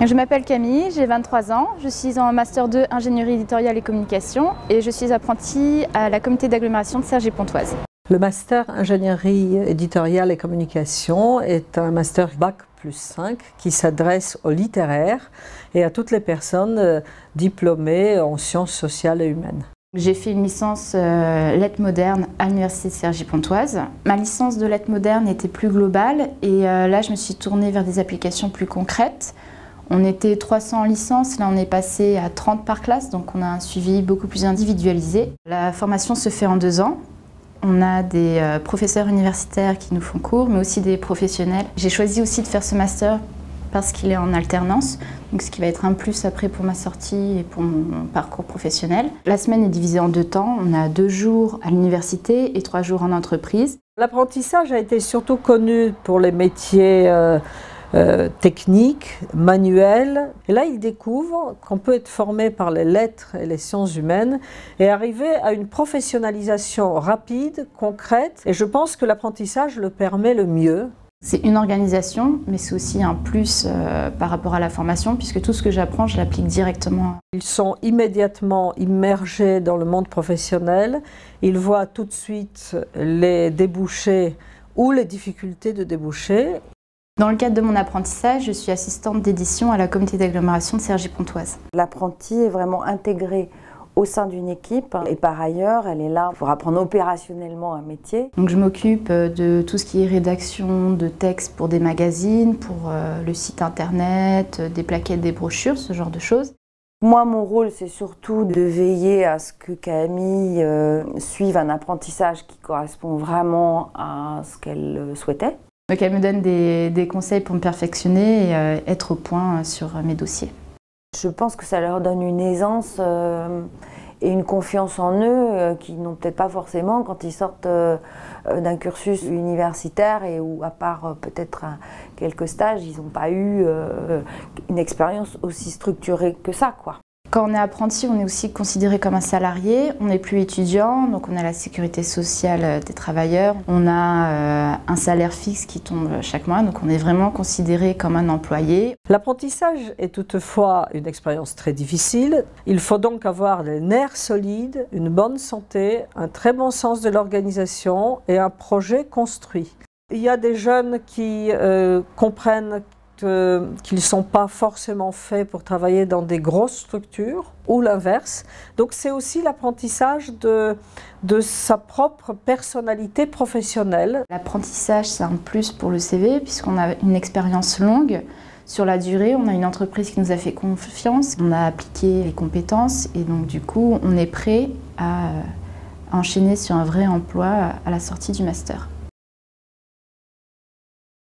Je m'appelle Camille, j'ai 23 ans, je suis en Master 2 Ingénierie éditoriale et communication et je suis apprentie à la communauté d'agglomération de Cergy-Pontoise. Le Master Ingénierie éditoriale et communication est un Master Bac+5 qui s'adresse aux littéraires et à toutes les personnes diplômées en sciences sociales et humaines. J'ai fait une licence lettres modernes à l'université de Cergy-Pontoise. Ma licence de lettres modernes était plus globale et là je me suis tournée vers des applications plus concrètes. On était 300 en licence, là on est passé à 30 par classe, donc on a un suivi beaucoup plus individualisé. La formation se fait en 2 ans. On a des professeurs universitaires qui nous font cours, mais aussi des professionnels. J'ai choisi aussi de faire ce master parce qu'il est en alternance, donc ce qui va être un plus après pour ma sortie et pour mon parcours professionnel. La semaine est divisée en 2 temps. On a 2 jours à l'université et 3 jours en entreprise. L'apprentissage a été surtout connu pour les métiers techniques, manuels. Et là, il découvre qu'on peut être formé par les lettres et les sciences humaines et arriver à une professionnalisation rapide, concrète. Et je pense que l'apprentissage le permet le mieux. C'est une organisation, mais c'est aussi un plus par rapport à la formation, puisque tout ce que j'apprends, je l'applique directement. Ils sont immédiatement immergés dans le monde professionnel. Ils voient tout de suite les débouchés ou les difficultés de débouchés. Dans le cadre de mon apprentissage, je suis assistante d'édition à la communauté d'agglomération de Cergy-Pontoise. L'apprenti est vraiment intégré au sein d'une équipe et par ailleurs, elle est là pour apprendre opérationnellement un métier. Donc je m'occupe de tout ce qui est rédaction de textes pour des magazines, pour le site internet, des plaquettes, des brochures, ce genre de choses. Moi, mon rôle, c'est surtout de veiller à ce que Camille suive un apprentissage qui correspond vraiment à ce qu'elle souhaitait. Donc elle me donne des conseils pour me perfectionner et être au point sur mes dossiers. Je pense que ça leur donne une aisance et une confiance en eux qu'ils n'ont peut-être pas forcément quand ils sortent d'un cursus universitaire et où, à part peut-être quelques stages, ils n'ont pas eu une expérience aussi structurée que ça, quoi. Quand on est apprenti, on est aussi considéré comme un salarié, on n'est plus étudiant, donc on a la sécurité sociale des travailleurs, on a un salaire fixe qui tombe chaque mois, donc on est vraiment considéré comme un employé. L'apprentissage est toutefois une expérience très difficile. Il faut donc avoir des nerfs solides, une bonne santé, un très bon sens de l'organisation et un projet construit. Il y a des jeunes qui comprennent qu'ils ne sont pas forcément faits pour travailler dans des grosses structures, ou l'inverse. Donc c'est aussi l'apprentissage de sa propre personnalité professionnelle. L'apprentissage, c'est un plus pour le CV, puisqu'on a une expérience longue. Sur la durée, on a une entreprise qui nous a fait confiance, on a appliqué les compétences, et donc du coup, on est prêt à enchaîner sur un vrai emploi à la sortie du master.